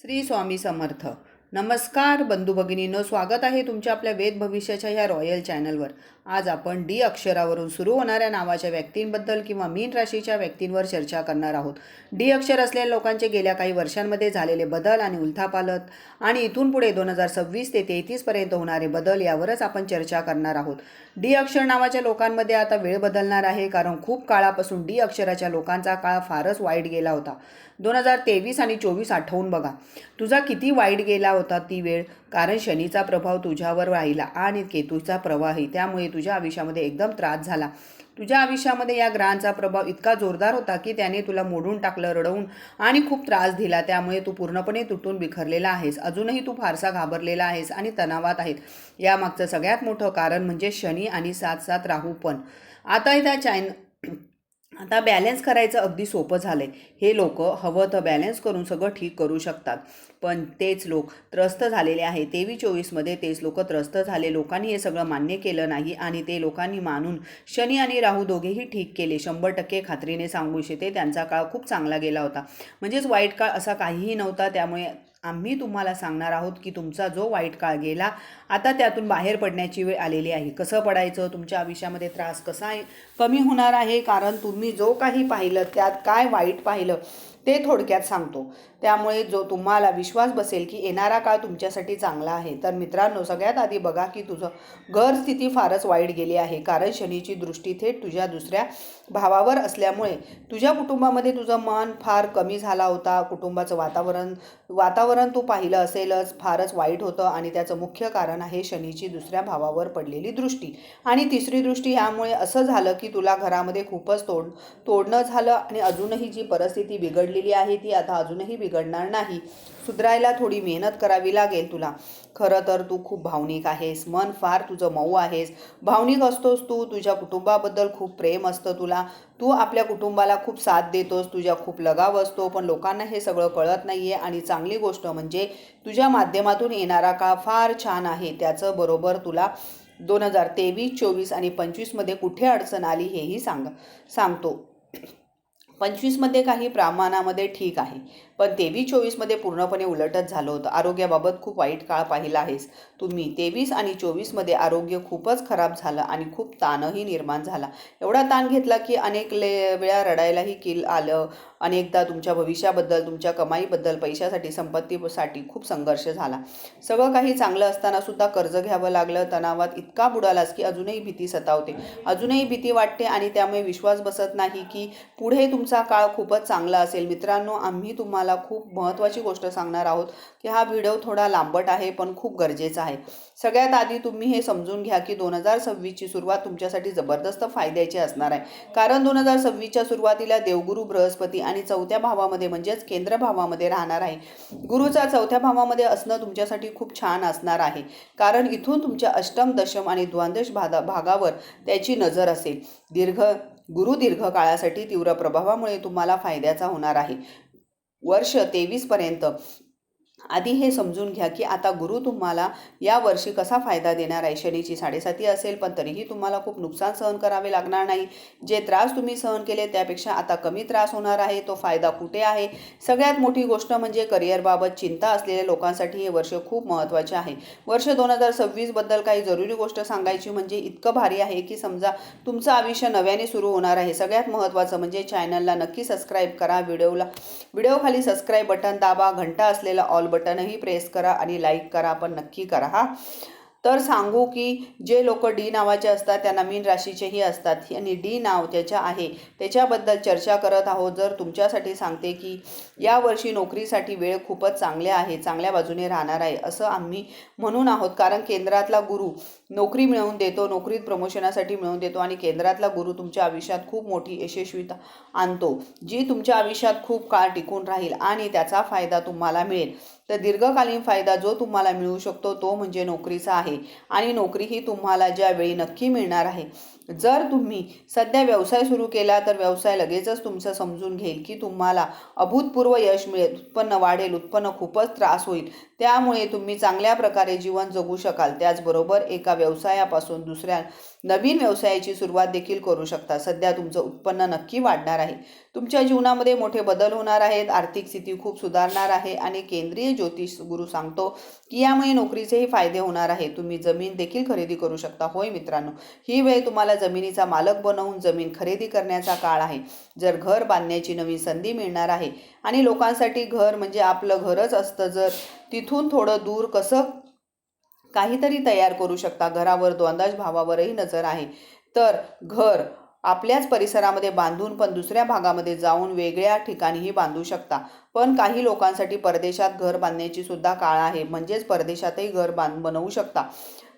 श्री स्वामी समर्थ. नमस्कार बंधू भगिनींनो, स्वागत आहे तुमच्या आपल्या वेद भविष्याच्या ह्या रॉयल चॅनलवर. आज आपण डी अक्षरावरून सुरू होणाऱ्या नावाच्या व्यक्तींबद्दल किंवा मीन राशीच्या व्यक्तींवर चर्चा करणार आहोत. डी अक्षर असलेल्या लोकांचे गेल्या काही वर्षांमध्ये झालेले बदल आणि उलथापालथ आणि इथून पुढे 2026 ते 33 पर्यंत होणारे बदल यावरच आपण चर्चा करणार आहोत. डी अक्षर नावाच्या लोकांमध्ये आता वेळ बदलणार आहे, कारण खूप काळापासून डी अक्षराच्या लोकांचा काळ फारच वाईट गेला होता. 2023 आणि 24 आठवून बघा, तुझा किती वाईट गेला होता ती वेळ. कारण शनीचा प्रभाव तुझ्यावर राहिला आणि केतूचा प्रवाही, त्यामुळे तुझ्या आयुष्यामध्ये एकदम त्रास झाला. तुझ्या आयुष्यामध्ये या ग्रहांचा प्रभाव इतका जोरदार होता की त्याने तुला मोडून टाकलं, रडवून आणि खूप त्रास दिला. त्यामुळे तू पूर्णपणे तुटून बिखरलेला आहेस. अजूनही तू फारसा घाबरलेला आहेस आणि तणावात आहेत. यामागचं सगळ्यात मोठं कारण म्हणजे शनी आणि 7-7 राहू. पण आता बॅलन्स करायचं अगदी सोपं झालंय. हे लोक हवं तर बॅलन्स करून सगळं ठीक करू शकतात, पण तेच लोक त्रस्त झालेले आहे. 23-24मध्ये तेच लोक त्रस्त झाले. लोकांनी हे सगळं मान्य केलं नाही आणि ते लोकांनी मानून शनी आणि राहू दोघेही ठीक केले. 100% खात्रीने सांगू इच्छिते, त्यांचा काळ खूप चांगला गेला होता. म्हणजेच वाईट काळ असा काहीही नव्हता. त्यामुळे आम्ही तुम्हाला सांगणार आहोत की तुमचा जो वाईट काळ गेला, आता त्यातून बाहेर पडण्याची वेळ आलेली आहे. कसं पडायचं, तुमच्या आयुष्यामध्ये त्रास कसा कमी होणार आहे, कारण तुम्ही जो काही पाहिलं त्यात काय वाईट पाहिलं ते थोडक्यात सांगतो. त्यामुळे जो तुम्हाला विश्वास बसेल की येणारा काळ तुमच्यासाठी चांगला आहे. तर मित्रांनो, सगळ्यात आधी बघा की तुझं घर स्थिती फारच वाईट गेली आहे, कारण शनीची दृष्टी थेट तुझ्या दुसऱ्या भावावर असल्यामुळे तुझ्या कुटुंबामध्ये तुझं मन फार कमी झाला होता. कुटुंबाचं वातावरण तू पाहिलं असेलच, फारच वाईट होतं आणि त्याचं मुख्य कारण आहे शनीची दुसऱ्या भावावर पडलेली दृष्टी आणि तिसरी दृष्टी. यामुळे असं झालं की तुला घरामध्ये खूपच तोडणं झालं आणि अजूनही जी परिस्थिती बिघडलेली आहे ती आता अजूनही बिघडणार नाही. सुधारायला थोडी मेहनत करावी लागेल तुला. खरं तर तू खूप भावनिक आहेस. मन फार तुझं मऊ आहेस. भावनिक असतोस तू. तुझ्या कुटुंबाबद्दल खूप प्रेम असतं तुला. तू आपल्या कुटुंबाला खूप साथ देतोस. तुझ्या खूप लगाव असतो, पण लोकांना हे सगळं कळत नाही आहे. आणि चांगली गोष्ट म्हणजे तुझ्या माध्यमातून येणारा काळ फार छान आहे. त्याचं बरोबर तुला 2023, 24 आणि 25मध्ये कुठे अडचण आली हेही सांगतो. 25मध्ये काही प्रमाणामध्ये ठीक आहे, पण 23-24मध्ये पूर्णपणे उलटच झालं होतं. आरोग्याबाबत खूप वाईट काळ पाहिला आहेस तुम्ही. 23 आणि 24मध्ये आरोग्य खूपच खराब झालं आणि खूप ताणही निर्माण झाला. एवढा ताण घेतला की अनेक वेळा रडायलाही आलं. अनेकदा तुमच्या भविष्याबद्दल, तुमच्या कमाईबद्दल, पैशासाठी, संपत्तीसाठी खूप संघर्ष झाला. सगळं काही चांगलं असताना सुद्धा कर्ज घ्यावं लागलं. तणावात इतका बुडालास की अजूनही भीती सतावते. अजूनही भीती वाटते आणि त्यामुळे विश्वास बसत नाही की पुढे तुमचा काळ खूपच चांगला असेल. मित्रांनो, आम्ही तुम्हाला खूप महत्त्वाची गोष्ट सांगणार आहोत की हा व्हिडिओ थोडा लांबट आहे, पण खूप गरजेचा आहे. सगळ्यात आधी तुम्ही हे समजून घ्या की 2026ची सुरुवात तुमच्यासाठी जबरदस्त फायद्याची असणार आहे. कारण 2026च्या सुरुवातीला देवगुरु बृहस्पती आणि 4थ्या भावामध्ये म्हणजेच केंद्र भावामध्ये राहणार आहे. गुरुचा 4थ्या भावामध्ये असणं तुमच्यासाठी खूप छान असणार आहे, कारण इथून तुमच्या अष्टम, दशम आणि द्वादश भागावर त्याची नजर असेल. गुरु दीर्घ काळासाठी तीव्र प्रभावामुळे तुम्हाला फायद्याचा होणार आहे. वर्ष 23 पर्यंत. आधी हे समजून घ्या की आता गुरु तुम्हाला या वर्षी कसा फायदा देणार आहे. शनीची 7.5 असेल, पण तरीही तुम्हाला खूप नुकसान सहन करावे लागणार नाही. जे त्रास तुम्ही सहन केले त्यापेक्षा आता कमी त्रास होणार आहे. तो फायदा कुठे आहे? सगळ्यात मोठी गोष्ट म्हणजे करिअरबाबत चिंता असलेल्या लोकांसाठी हे वर्ष खूप महत्त्वाचे आहे. वर्ष 2026 बद्दल काही जरुरी गोष्ट सांगायची म्हणजे इतकं भारी आहे की समजा तुमचं आयुष्य नव्याने सुरू होणार आहे. सगळ्यात महत्त्वाचं म्हणजे चॅनलला नक्की सबस्क्राईब करा. व्हिडिओ खाली सबस्क्राईब बटन दाबा. घंटा असलेला ऑल बटनही प्रेस करा आणि लाईक करा, पण नक्की करा हा. तर सांगू की जे लोक डी नावाचे असतात त्यांना मीन राशीचेही असतात आणि डी नाव त्याच्या आहे त्याच्याबद्दल चर्चा करत आहोत. जर तुमच्यासाठी सांगते की यावर्षी नोकरीसाठी वेळ खूपच चांगले आहे, चांगल्या बाजूने राहणार आहे असं आम्ही म्हणून आहोत. कारण केंद्रातला गुरु नोकरी मिळवून देतो, नोकरीत प्रमोशनासाठी मिळवून देतो आणि केंद्रातला गुरु तुमच्या आयुष्यात खूप मोठी यशस्वीता आणतो, जी तुमच्या आयुष्यात खूप काळ टिकून राहील आणि त्याचा फायदा तुम्हाला मिळेल. तर दीर्घकालीन फायदा जो तुम्हाला मिळू शकतो तो म्हणजे नोकरीचा आहे. आहे आणि नोकरीही तुम्हाला ज्यावेळी नक्की मिळणार आहे. जर तुम्ही सध्या व्यवसाय सुरू केला तर व्यवसाय लगेचच तुमचं समजून घेईल की तुम्हाला अभूतपूर्व यश मिळेल, उत्पन्न वाढेल, उत्पन्न खूपच त्रास होईल, त्यामुळे तुम्ही चांगल्या प्रकारे जीवन जगू शकाल. त्याचबरोबर एका व्यवसायापासून दुसऱ्या नवीन व्यवसायाची सुरुवात देखील करू शकता. सध्या तुमचं उत्पन्न नक्की वाढणार आहे. तुमच्या जीवनामध्ये मोठे बदल होणार आहेत, आर्थिक स्थिती खूप सुधारणार आहे आणि केंद्रीय ज्योतिष गुरु सांगतो की यामुळे नोकरीचेही फायदे होणार आहे. तुम्ही जमीन देखील खरेदी करू शकता. होय मित्रांनो, ही वेळ तुम्हाला जमिनीचा मालक बनवून जमीन खरेदी करण्याचा काळ आहे. जर घर बांधण्याची नवीन संधी मिळणार आहे आणि लोकांसाठी घर म्हणजे आपलं घरच असतं, जर तिथून थोडं दूर कसं काहीतरी तयार करू शकता. घरावर द्वंद्वाच्या भावावरही नजर आहे, तर घर आपल्याच परिसरामध्ये बांधून पण दुसऱ्या भागामध्ये जाऊन वेगळ्या ठिकाणीही बांधू शकता. पण काही लोकांसाठी परदेशात घर बांधण्याची सुद्धा काळ आहे, म्हणजेच परदेशातही घर बनवू शकता.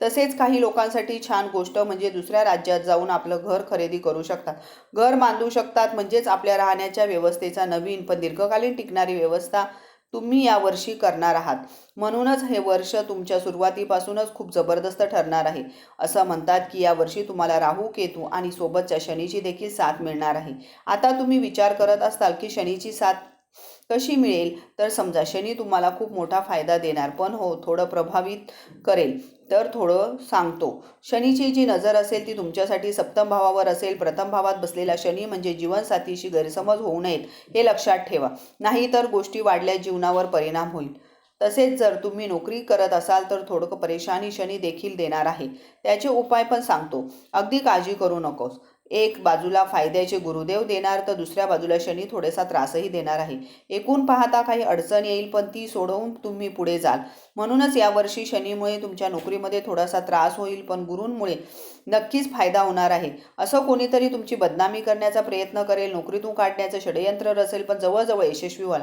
तसेच काही लोकांसाठी छान गोष्ट म्हणजे दुसऱ्या राज्यात जाऊन आपलं घर खरेदी करू शकतात, घर बांधू शकतात. म्हणजेच आपल्या राहण्याच्या व्यवस्थेचा नवीन पण दीर्घकालीन टिकणारी व्यवस्था तुम्ही यावर्षी करणार आहात. म्हणूनच हे वर्ष तुमच्या सुरुवातीपासूनच खूप जबरदस्त ठरणार आहे. असं म्हणतात की यावर्षी तुम्हाला राहू, केतू आणि सोबतच्या शनीची देखील साथ मिळणार आहे. आता तुम्ही विचार करत असाल की शनीची साथ कशी मिळेल, तर समजा शनी तुम्हाला खूप मोठा फायदा देणार, पण हो थोडं प्रभावित करेल. तर थोडं सांगतो. शनीची जी नजर असेल ती तुमच्यासाठी सप्तम भावावर असेल. प्रथम भावात बसलेला शनी म्हणजे जीवनसाथीशी गैरसमज होऊ नयेत हे लक्षात ठेवा, नाहीतर गोष्टी वाढल्या जीवनावर परिणाम होईल. तसेच जर तुम्ही नोकरी करत असाल तर थोडं परेशानी शनी देखील देणार आहे. त्याचे उपाय पण सांगतो. अगदी काळजी करू नकोस. एक बाजूला फायद्याचे गुरुदेव देणार तर दुसऱ्या बाजूला शनी थोडासा त्रासही देणार आहे. एकूण पाहता काही अडचण येईल, पण ती सोडवून तुम्ही पुढे जाल. म्हणूनच यावर्षी शनीमुळे तुमच्या नोकरीमध्ये थोडासा त्रास होईल, पण गुरूंमुळे नक्कीच फायदा होणार आहे. असं कोणीतरी तुमची बदनामी करण्याचा प्रयत्न करेल, नोकरीतून काढण्याचं षडयंत्र रचेल, पण जवळजवळ यशस्वी व्हाल.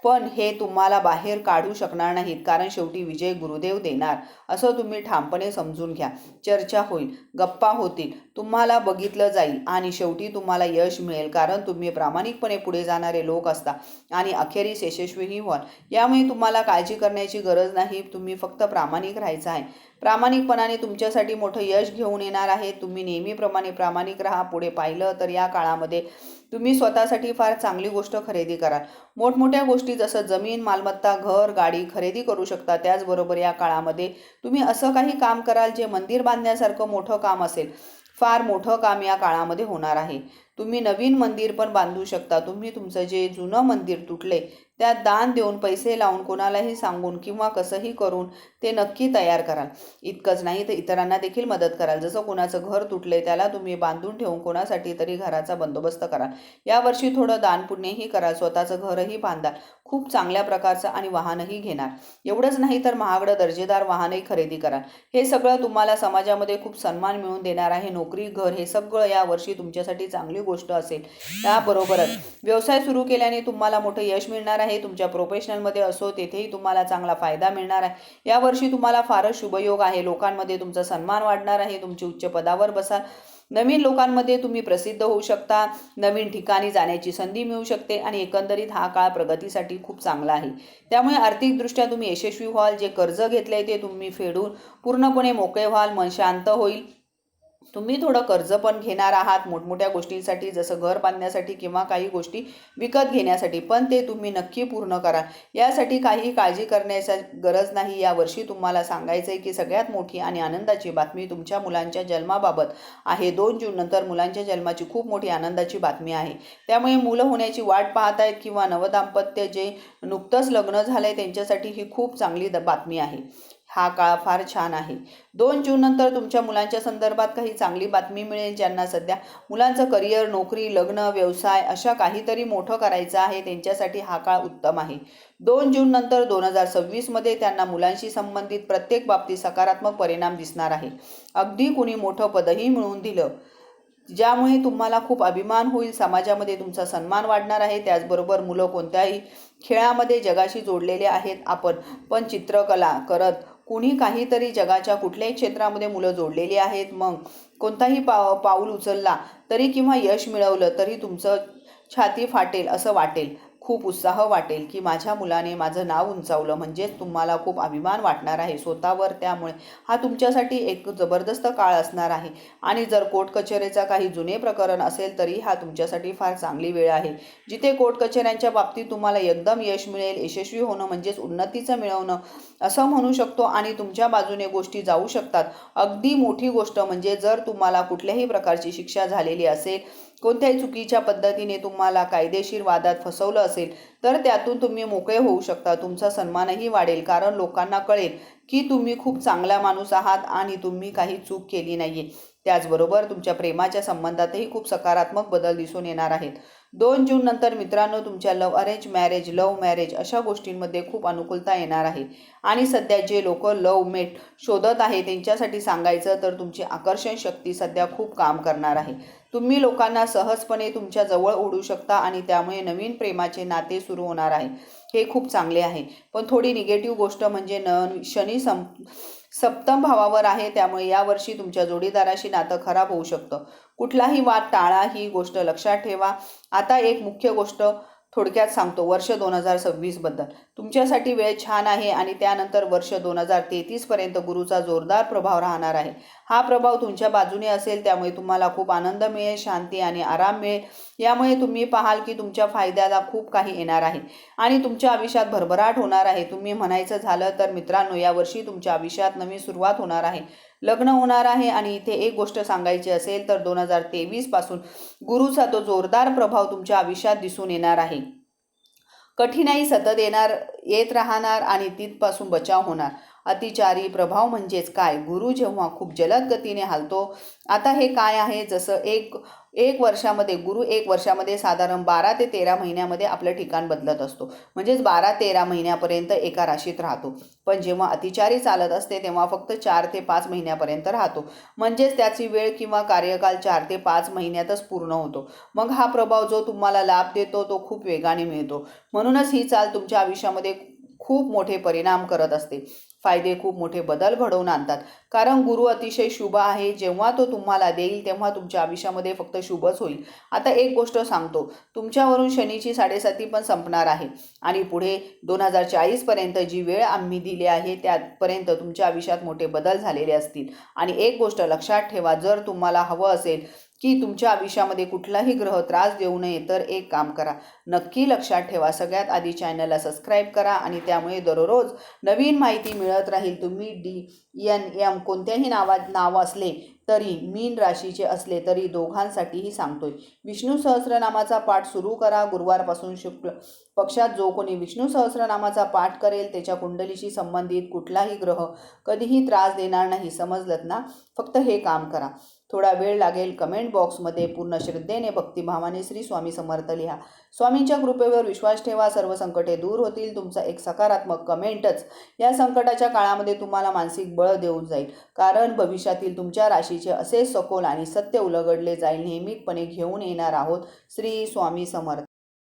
पण हे तुम्हाला बाहेर काढू शकणार नाहीत, कारण शेवटी विजय गुरुदेव देणार असं तुम्ही ठामपणे समजून घ्या. चर्चा होईल, गप्पा होतील, तुम्हाला बघितलं जाईल आणि शेवटी तुम्हाला यश मिळेल, कारण तुम्ही प्रामाणिकपणे पुढे जाणारे लोक असता आणि अखेरीस यशस्वीही व्हाल. यामुळे तुम्हाला काळजी करण्याची गरज नाही, तुम्ही फक्त प्रामाणिक राहायचं आहे. प्रामाणिकपणाने तुमच्यासाठी मोठं यश घेऊन येणार आहे. तुम्ही नेहमीप्रमाणे प्रामाणिक राहा. पुढे पाहिलं तर या काळामध्ये तुम्ही स्वतःसाठी फार चांगली गोष्ट खरेदी कराल. मोठमोठ्या गोष्टी जसं जमीन, मालमत्ता, घर, गाडी खरेदी करू शकता. त्याचबरोबर या काळामध्ये तुम्ही असं काही काम कराल जे मंदिर बांधण्यासारखं मोठं काम असेल. फार मोठं काम या काळामध्ये होणार आहे. तुम्ही नवीन मंदिर पण बांधू शकता. तुम्ही तुमचं जे जुनं मंदिर तुटले त्यात दान देऊन, पैसे लावून, कोणालाही सांगून किंवा कसंही करून ते नक्की तयार कराल. इतकंच नाही तर इतरांना देखील मदत कराल. जसं कोणाचं घर तुटले त्याला तुम्ही बांधून ठेवून कोणासाठी तरी घराचा बंदोबस्त कराल. यावर्षी थोडं दानपुण्यही कराल. स्वतःचं घरही बांधाल. खूप चांगल्या प्रकारचं आणि वाहनही घेणार. एवढंच नाही तर महागडं दर्जेदार वाहनही खरेदी कराल. हे सगळं तुम्हाला समाजामध्ये खूप सन्मान मिळवून देणार आहे. नोकरी, घर हे सगळं यावर्षी तुमच्यासाठी चांगली गोष्ट असेल. त्याबरोबरच व्यवसाय सुरू केल्याने तुम्हाला मोठं यश मिळणार आहे. तुमच्या प्रोफेशनलमध्ये असो तेथेही तुम्हाला चांगला फायदा मिळणार आहे. यावर्षी तुम्हाला फारच शुभयोग आहे. लोकांमध्ये तुमचा सन्मान वाढणार आहे. तुमची उच्च पदावर बसाल. नवीन लोकांमध्ये तुम्ही प्रसिद्ध होऊ शकता. नवीन ठिकाणी जाण्याची संधी मिळू शकते आणि एकंदरीत हा काळ प्रगतीसाठी खूप चांगला आहे. त्यामुळे आर्थिकदृष्ट्या तुम्ही यशस्वी व्हाल. जे कर्ज घेतलंय ते तुम्ही फेडून पूर्णपणे मोकळे व्हाल. मन शांत होईल. तुम्ही थोडं कर्ज पण घेणार आहात मोठमोठ्या गोष्टींसाठी, जसं घर बांधण्यासाठी किंवा काही गोष्टी विकत घेण्यासाठी, पण ते तुम्ही नक्की पूर्ण करा. यासाठी काही काळजी करण्याची गरज नाही. यावर्षी तुम्हाला सांगायचं आहे की सगळ्यात मोठी आणि आनंदाची बातमी तुमच्या मुलांच्या जन्माबाबत आहे. 2 जून नंतर मुलांच्या जन्माची खूप मोठी आनंदाची बातमी आहे. त्यामुळे मुलं होण्याची वाट पाहत आहेत किंवा नवदाम्पत्य जे नुकतंच लग्न झालंय त्यांच्यासाठी ही खूप चांगली बातमी आहे. हा काळ फार छान आहे. 2 जून नंतर तुमच्या मुलांच्या संदर्भात काही चांगली बातमी मिळेल. ज्यांना सध्या मुलांचं करिअर, नोकरी, लग्न, व्यवसाय अशा काहीतरी मोठं करायचं आहे त्यांच्यासाठी हा काळ उत्तम आहे. 2 जून नंतर 2026 मध्ये त्यांना मुलांशी संबंधित प्रत्येक बाबतीत सकारात्मक परिणाम दिसणार आहे. अगदी कुणी मोठं पदही मिळवून दिलं ज्यामुळे तुम्हाला खूप अभिमान होईल. समाजामध्ये तुमचा सन्मान वाढणार आहे. त्याचबरोबर मुलं कोणत्याही खेळामध्ये जगाशी जोडलेले आहेत. आपण पण चित्रकला करत कुणी काहीतरी जगाच्या कुठल्याही क्षेत्रामध्ये मुलं जोडलेली आहेत. मग कोणताही पाऊल उचलला तरी किंवा यश मिळवलं तरी तुमचं छाती फाटेल असं वाटेल. खूप उत्साह वाटेल की माझ्या मुलाने माझं नाव उंचावलं, म्हणजेच तुम्हाला खूप अभिमान वाटणार आहे स्वतःवर. त्यामुळे हा तुमच्यासाठी एक जबरदस्त काळ असणार आहे. आणि जर कोर्ट कचेरीचा काही जुने प्रकरण असेल तरी हा तुमच्यासाठी फार चांगली वेळ आहे, जिथे कोर्ट कचेऱ्यांच्या बाबतीत तुम्हाला एकदम यश मिळेल. यशस्वी होणं म्हणजेच उन्नतीचं मिळवणं असं म्हणू शकतो आणि तुमच्या बाजूने गोष्टी जाऊ शकतात. अगदी मोठी गोष्ट म्हणजे जर तुम्हाला कुठल्याही प्रकारची शिक्षा झालेली असेल, कोणत्याही चुकीच्या पद्धतीने तुम्हाला कायदेशीर वादात फसवलं असेल, तर त्यातून तुम्ही मोकळे होऊ शकता. तुमचा सन्मानही वाढेल, कारण लोकांना कळेल की तुम्ही खूप चांगला माणूस आहात आणि तुम्ही काही चूक केली नाहीये. त्याचबरोबर तुमच्या प्रेमाच्या संबंधातही खूप सकारात्मक बदल दिसून येणार आहेत. 2 जून नंतर मित्रांनो, तुमच्या अरेंज मॅरेज, लव्ह मॅरेज अशा गोष्टींमध्ये खूप अनुकूलता येणार आहे. आणि सध्या जे लोक लव्ह मेट शोधत आहे त्यांच्यासाठी सांगायचं तर तुमची आकर्षण शक्ती सध्या खूप काम करणार आहे. तुम्ही लोकांना सहजपणे तुमच्या जवळ ओढू शकता आणि त्यामुळे नवीन प्रेमाचे नाते सुरू होणार आहे. हे खूप चांगले आहे. पण थोडी निगेटिव्ह गोष्ट म्हणजे शनी सप्तम भावावर आहे, त्यामुळे यावर्षी तुमच्या जोडीदाराशी नातं खराब होऊ शकतं. कुठलाही वाद टाळा, ही गोष्ट लक्षात ठेवा. आता एक मुख्य गोष्ट थोडक्यात सांगतो वर्ष 2026 बद्दल. तुमच्यासाठी वेळ छान आहे आणि त्यानंतर वर्ष 2033 पर्यंत गुरुचा जोरदार प्रभाव राहणार आहे. हा प्रभाव तुमच्या बाजूने असेल, त्यामुळे तुम्हाला खूप आनंद मिळेल, शांती आणि आराम मिळेल. यामुळे तुम्ही पाहाल की तुमच्या फायद्याला खूप काही येणार आहे आणि तुमच्या आयुष्यात भरभराट होणार आहे. तुम्ही म्हणायचं झालं तर मित्रांनो, यावर्षी तुमच्या आयुष्यात नवीन सुरुवात होणार आहे, लग्न होणार आहे. आणि इथे एक गोष्ट सांगायची असेल तर 2023 पासून गुरुचा तो जोरदार प्रभाव तुमच्या आयुष्यात दिसून येणार आहे. कठीणाई सतत येत राहणार आणि तिथपासून बचाव होणार. अतिचारी प्रभाव म्हणजेच काय? गुरु जेव्हा खूप जलद गतीने हालतो, आता हे काय आहे, जसं एक वर्षामध्ये गुरु 1 वर्षामध्ये साधारण 12 ते 13 महिन्यामध्ये आपलं ठिकाण बदलत असतो. म्हणजेच 12-13 महिन्यापर्यंत एका राशीत राहतो. पण जेव्हा अतिचारी चालत असते तेव्हा फक्त 4 ते 5 महिन्यापर्यंत राहतो. म्हणजेच त्याची वेळ किंवा कार्यकाल 4 ते 5 महिन्यातच पूर्ण होतो. मग हा प्रभाव जो तुम्हाला लाभ देतो तो खूप वेगाने मिळतो. म्हणूनच ही चाल तुमच्या आयुष्यामध्ये खूप मोठे परिणाम करत असते. फायदे खूप मोठे बदल घडवून आणतात, कारण गुरु अतिशय शुभ आहे. जेव्हा तो तुम्हाला देईल तेव्हा तुमच्या आयुष्यामध्ये फक्त शुभच होईल. आता एक गोष्ट सांगतो, तुमच्यावरून शनीची 7.5 पण संपणार आहे आणि पुढे 2040 पर्यंत जी वेळ आम्ही दिली आहे त्यापर्यंत तुमच्या आयुष्यात मोठे बदल झालेले असतील. आणि एक गोष्ट लक्षात ठेवा, जर तुम्हाला हवं असेल की तुमच्या आयुष्यामध्ये कुठलाही ग्रह त्रास देऊ नये तर एक काम करा, नक्की लक्षात ठेवा, सगळ्यात आधी चॅनलला सबस्क्राईब करा आणि त्यामुळे दररोज नवीन माहिती मिळत राहील. तुम्ही DNM कोणत्याही नाव असले तरी, मीन राशीचे असले तरी, दोघांसाठीही सांगतोय. विष्णू सहस्रनामाचा पाठ सुरू करा. गुरुवारपासून शुक्ल पक्षात जो कोणी विष्णू सहस्रनामाचा पाठ करेल त्याच्या कुंडलीशी संबंधित कुठलाही ग्रह कधीही त्रास देणार नाही. समजलत ना? फक्त हे काम करा. थोडा वेळ लागेल. कमेंट बॉक्समध्ये पूर्ण श्रद्धेने, भक्तिभावाने श्री स्वामी समर्थ लिहा. स्वामींच्या कृपेवर विश्वास ठेवा, सर्व संकटे दूर होतील. तुमचा एक सकारात्मक कमेंटच या संकटाच्या काळामध्ये तुम्हाला मानसिक बळ देऊन जाईल, कारण भविष्यातील तुमच्या राशीचे असे सखोल आणि सत्य उलगडले जाईल. नियमितपणे घेऊन येणार आहोत. श्री स्वामी समर्थ.